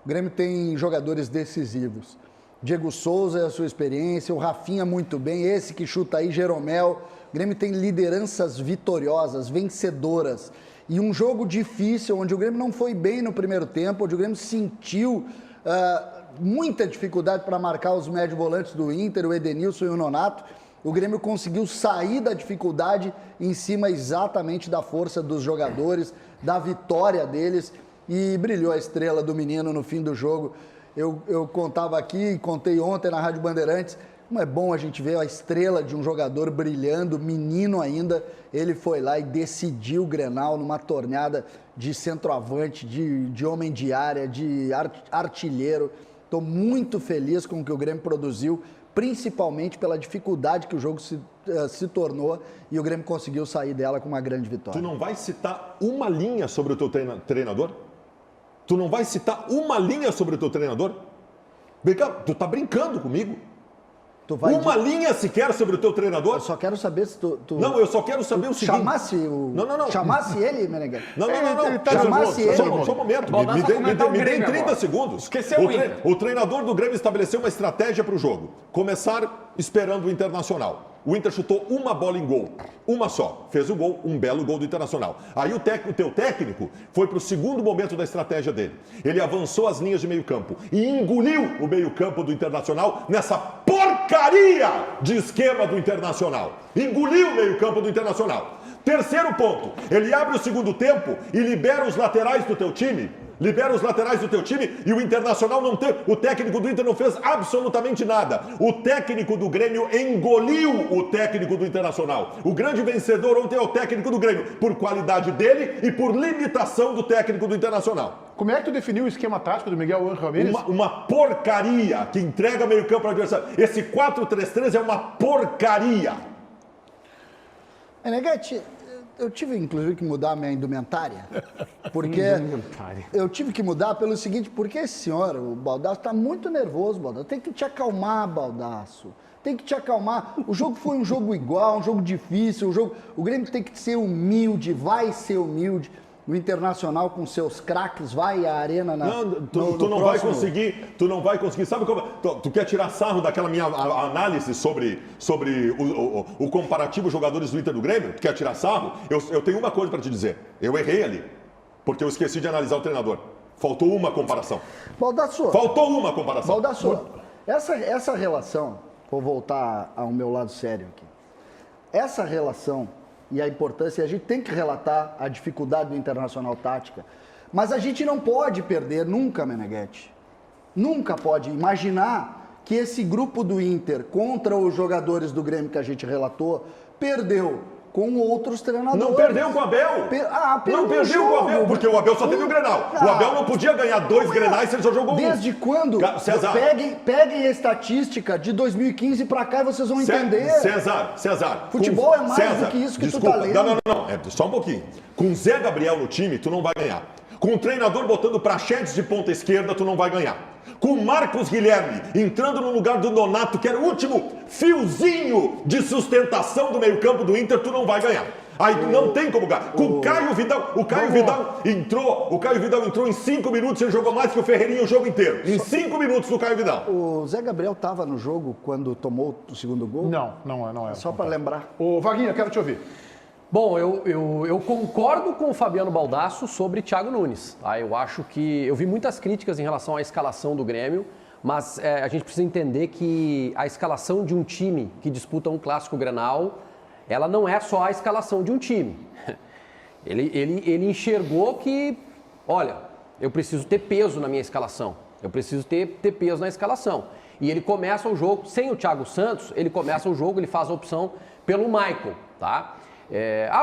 O Grêmio tem jogadores decisivos. Diego Souza é a sua experiência, o Rafinha muito bem, esse que chuta aí, Jeromel. O Grêmio tem lideranças vitoriosas, vencedoras. E um jogo difícil, onde o Grêmio não foi bem no primeiro tempo, onde o Grêmio sentiu muita dificuldade para marcar os médio volantes do Inter, o Edenilson e o Nonato. O Grêmio conseguiu sair da dificuldade em cima exatamente da força dos jogadores, da vitória deles, e brilhou a estrela do menino no fim do jogo. Eu contava aqui, contei ontem na Rádio Bandeirantes, como é bom a gente ver a estrela de um jogador brilhando, menino ainda. Ele foi lá e decidiu o Grenal numa torneada de centroavante, de homem de área, de artilheiro. Estou muito feliz com o que o Grêmio produziu, principalmente pela dificuldade que o jogo se tornou, e o Grêmio conseguiu sair dela com uma grande vitória. Tu não vai citar uma linha sobre o teu treinador? Tu não vai citar uma linha sobre o teu treinador? Tu tá brincando comigo? Uma linha sequer sobre o teu treinador? Eu só quero saber se tu... Não, eu só quero saber o seguinte... Chamasse o... Não. Chamasse ele, Meneghel? Não. Chamasse ele. Só um momento. Me dê 30 segundos. Esqueceu o treinador do Grêmio estabeleceu uma estratégia para o jogo. Começar esperando o Internacional. O Inter chutou uma bola em gol. Uma só. Fez o gol, um belo gol do Internacional. Aí o teu técnico foi para o segundo momento da estratégia dele. Ele avançou as linhas de meio campo e engoliu o meio campo do Internacional nessa porcaria de esquema do Internacional. Engoliu o meio campo do Internacional. Terceiro ponto. Ele abre o segundo tempo e libera os laterais do teu time. Libera os laterais do teu time e o Internacional não tem... O técnico do Inter não fez absolutamente nada. O técnico do Grêmio engoliu o técnico do Internacional. O grande vencedor ontem é o técnico do Grêmio, por qualidade dele e por limitação do técnico do Internacional. Como é que tu definiu o esquema tático do Miguel Ángel Ramírez? Uma porcaria que entrega meio campo para o adversário. Esse 4-3-3 é uma porcaria. Meneghete, eu tive, inclusive, que mudar a minha indumentária, porque eu tive que mudar pelo seguinte, porque esse senhor, o Baldasso, está muito nervoso, Baldasso. Tem que te acalmar, Baldasso. Tem que te acalmar. O jogo foi um jogo igual, um jogo difícil, o Grêmio tem que ser humilde, vai ser humilde. O Internacional com seus craques vai à arena tu não vai conseguir. Sabe como? Tu quer tirar sarro daquela minha análise sobre o comparativo jogadores do Inter do Grêmio? Tu quer tirar sarro? Eu tenho uma coisa para te dizer. Eu errei ali, porque eu esqueci de analisar o treinador. Faltou uma comparação. Baldasso. Faltou uma comparação. Baldasso, essa relação, vou voltar ao meu lado sério aqui. Essa relação e a importância, a gente tem que relatar a dificuldade do Internacional tática, mas a gente não pode perder nunca, Meneghete. Nunca pode imaginar que esse grupo do Inter contra os jogadores do Grêmio que a gente relatou, perdeu com outros treinadores. Não perdeu com o Abel. Não perdeu com o Abel, porque o Abel só teve o Grenal. O Abel não podia ganhar 2 Grenais se ele só jogou um. Desde quando? César. Peguem a estatística de 2015 pra cá e vocês vão entender. César. Futebol é mais do que isso que desculpa, tu tá lendo. Não. É só um pouquinho. Com Zé Gabriel no time, tu não vai ganhar. Com o treinador botando Praxedes de ponta esquerda, tu não vai ganhar. Com o Marcos Guilherme entrando no lugar do Nonato, que era o último fiozinho de sustentação do meio-campo do Inter, tu não vai ganhar. Aí não tem como ganhar. Com o Caio Vidal, o Caio Vidal entrou em 5 minutos, ele jogou mais que o Ferreirinha o jogo inteiro. Em 5 minutos do Caio Vidal. O Zé Gabriel estava no jogo quando tomou o segundo gol? Não é. Só para lembrar. Ô, Vaguinho, quero te ouvir. Bom, eu concordo com o Fabiano Baldasso sobre Thiago Nunes. Tá? Eu acho que... Eu vi muitas críticas em relação à escalação do Grêmio, mas a gente precisa entender que a escalação de um time que disputa um clássico Grenal, ela não é só a escalação de um time. Ele enxergou que, olha, eu preciso ter peso na minha escalação. Eu preciso ter peso na escalação. E ele começa o jogo, sem o Thiago Santos, ele começa o jogo, ele faz a opção pelo Michael, tá?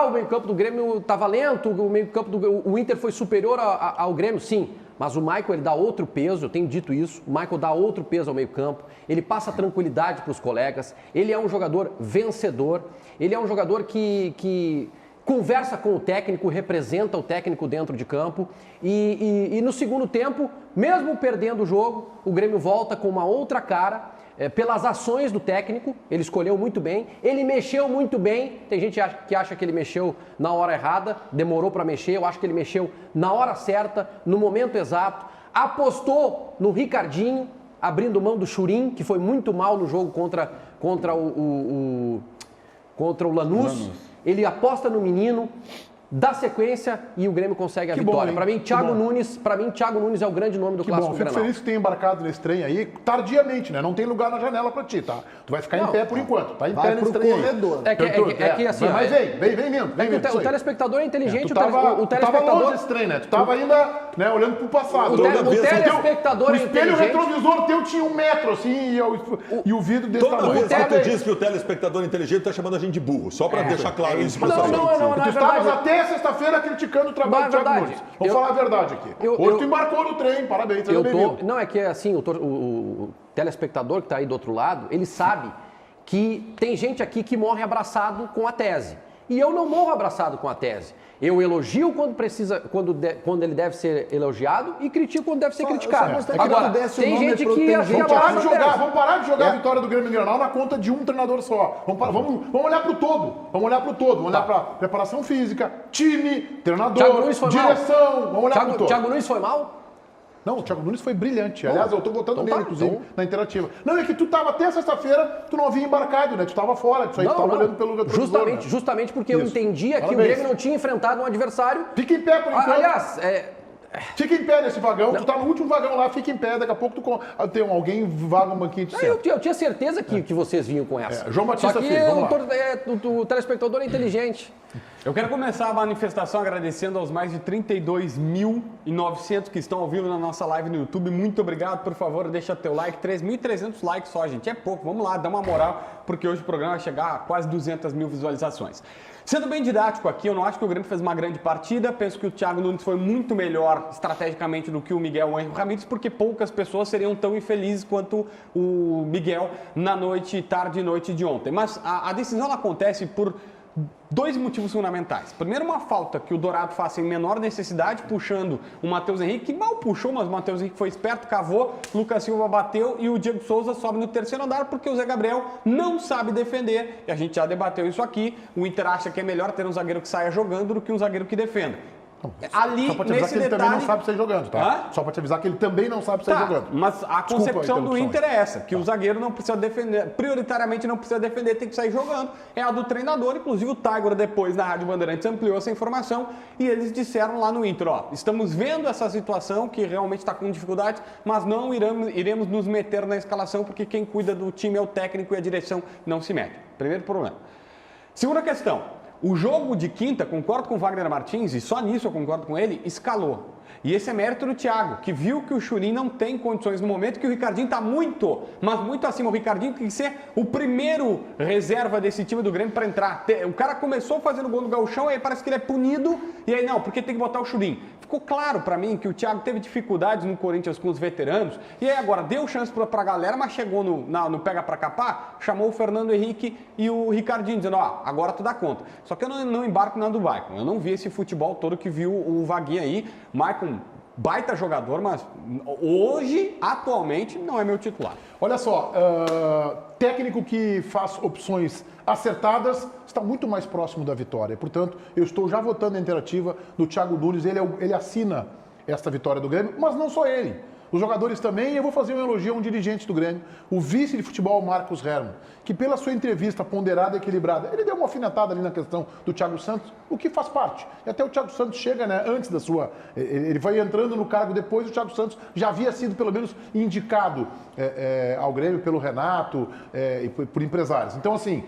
O meio-campo do Grêmio estava lento, o Inter foi superior ao Grêmio, sim. Mas o Michael, ele dá outro peso, eu tenho dito isso, o Michael dá outro peso ao meio-campo, ele passa tranquilidade para os colegas, ele é um jogador vencedor, ele é um jogador que conversa com o técnico, representa o técnico dentro de campo e no segundo tempo, mesmo perdendo o jogo, o Grêmio volta com uma outra cara, pelas ações do técnico, ele escolheu muito bem, ele mexeu muito bem, tem gente que acha que ele mexeu na hora errada, demorou para mexer, eu acho que ele mexeu na hora certa, no momento exato, apostou no Ricardinho, abrindo mão do Churin, que foi muito mal no jogo contra o Lanús. Ele aposta no menino, dá sequência e o Grêmio consegue a vitória. Para mim, Thiago Nunes é o grande nome do Clássico Fico Grenal. feliz que tenha embarcado nesse trem aí, tardiamente, né? Não tem lugar na janela pra ti, tá? Tu vai ficar em pé por enquanto. Tá em pé nesse trem corredor. aí. É que assim... Mas vem mesmo. O telespectador é inteligente, Tu tava telespectador... longe desse trem, né? Tu tava ainda, né, olhando pro passado. O telespectador O é espelho inteligente. retrovisor teu tinha 1 metro, assim, e o vidro desse Toda tamanho. vez que tu diz que o telespectador inteligente tá chamando a gente de burro, só pra deixar claro isso pra gente. Não, Tu é estavas verdade. até sexta-feira criticando o trabalho do Thiago Nunes. Vamos falar a verdade aqui. Hoje tu embarcou no trem, parabéns, seja bem-vindo. Não, é que assim, o telespectador que está aí do outro lado, ele sabe que tem gente aqui que morre abraçado com a tese. E eu não morro abraçado com a tese. Eu elogio quando ele deve ser elogiado e critico quando deve ser criticado. Agora, tem gente que vamos parar de jogar a vitória do Grêmio no Grenal na conta de um treinador só. Vamos olhar pro todo. Vamos olhar pra preparação física, time, treinador, direção. Vamos olhar pro todo. Thiago Nunes foi mal? Não, o Thiago Nunes foi brilhante. Aliás, eu tô votando nele, inclusive, na interativa. Não, é que tu tava até sexta-feira, tu não havia embarcado, né? Tu tava fora disso aí, tu tava olhando pelo retrovisor. Justamente porque eu entendia que o Grêmio não tinha enfrentado um adversário... Fica em pé por enquanto. Aliás, fica em pé nesse vagão, tu tá no último vagão lá, fica em pé, daqui a pouco tem alguém vaga um banquinho de centro. Eu tinha certeza que vocês vinham com essa. João Batista Só que Filho, vamos lá. o telespectador é inteligente. Eu quero começar a manifestação agradecendo aos mais de 32.900 que estão ao vivo na nossa live no YouTube. Muito obrigado, por favor, deixa teu like. 3.300 likes só, gente. É pouco, vamos lá, dá uma moral, porque hoje o programa vai chegar a quase 200 mil visualizações. Sendo bem didático aqui, eu não acho que o Grêmio fez uma grande partida. Penso que o Thiago Nunes foi muito melhor estrategicamente do que o Miguel Ramírez, porque poucas pessoas seriam tão infelizes quanto o Miguel na tarde e noite de ontem. Mas a decisão ela acontece por 2 motivos fundamentais. Primeiro, uma falta que o Dourado faz sem menor necessidade, puxando o Matheus Henrique, que mal puxou, mas o Matheus Henrique foi esperto, cavou, Lucas Silva bateu e o Diego Souza sobe no 3º andar porque o Zé Gabriel não sabe defender. E a gente já debateu isso aqui. O Inter acha que é melhor ter um zagueiro que saia jogando do que um zagueiro que defenda. Ali, só pra te avisar que ele também não sabe sair jogando, tá? Só pra te avisar que ele também não sabe sair jogando. Mas a concepção do Inter é essa, que o zagueiro não precisa defender, prioritariamente não precisa defender, tem que sair jogando. É a do treinador, inclusive o Tiger depois na Rádio Bandeirantes ampliou essa informação e eles disseram lá no Inter, estamos vendo essa situação que realmente está com dificuldades, mas não iremos nos meter na escalação porque quem cuida do time é o técnico e a direção não se mete. Primeiro problema. Segunda questão. O jogo de quinta, concordo com o Wagner Martins, e só nisso eu concordo com ele, escalou. E esse é mérito do Thiago, que viu que o Churin não tem condições no momento, que o Ricardinho está muito, mas muito acima. O Ricardinho tem que ser o primeiro reserva desse time do Grêmio para entrar. O cara começou fazendo gol no gauchão, aí parece que ele é punido, e aí não, porque tem que botar o Churin. Ficou claro para mim que o Thiago teve dificuldades no Corinthians com os veteranos, e aí agora deu chance para a galera, mas chegou no pega para capar, chamou o Fernando Henrique e o Ricardinho, dizendo, agora tu dá conta. Só que eu não embarco na do Maicon, eu não vi esse futebol todo que viu o Vaguinho aí. Maicon, baita jogador, mas hoje, atualmente, não é meu titular. Olha só, técnico que faz opções acertadas está muito mais próximo da vitória. Portanto, eu estou já votando a interativa do Thiago Nunes. Ele assina esta vitória do Grêmio, mas não só ele. Os jogadores também, e eu vou fazer um elogio a um dirigente do Grêmio, o vice de futebol, Marcos Herman, que pela sua entrevista ponderada e equilibrada, ele deu uma alfinetada ali na questão do Thiago Santos, o que faz parte. E até o Thiago Santos chega, né, antes da sua... Ele vai entrando no cargo depois, o Thiago Santos já havia sido, pelo menos, indicado ao Grêmio pelo Renato e por empresários. Então, assim,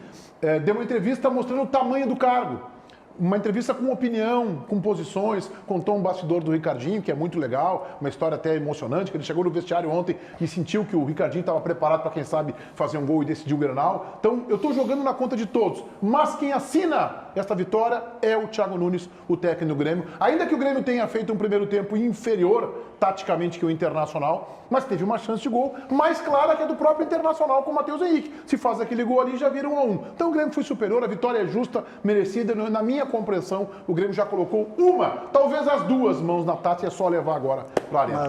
deu uma entrevista mostrando o tamanho do cargo. Uma entrevista com opinião, com posições, contou um bastidor do Ricardinho, que é muito legal, uma história até emocionante, que ele chegou no vestiário ontem e sentiu que o Ricardinho estava preparado para, quem sabe, fazer um gol e decidir o Grenal. Então, eu estou jogando na conta de todos, mas quem assina esta vitória é o Thiago Nunes, o técnico do Grêmio. Ainda que o Grêmio tenha feito um primeiro tempo inferior, taticamente, que o Internacional, mas teve uma chance de gol mais clara que a do próprio Internacional com o Matheus Henrique. Se faz aquele gol ali, já vira 1-1. Então, o Grêmio foi superior, a vitória é justa, merecida. Na minha compreensão, o Grêmio já colocou talvez as 2 mãos na taça e é só levar agora para a arena.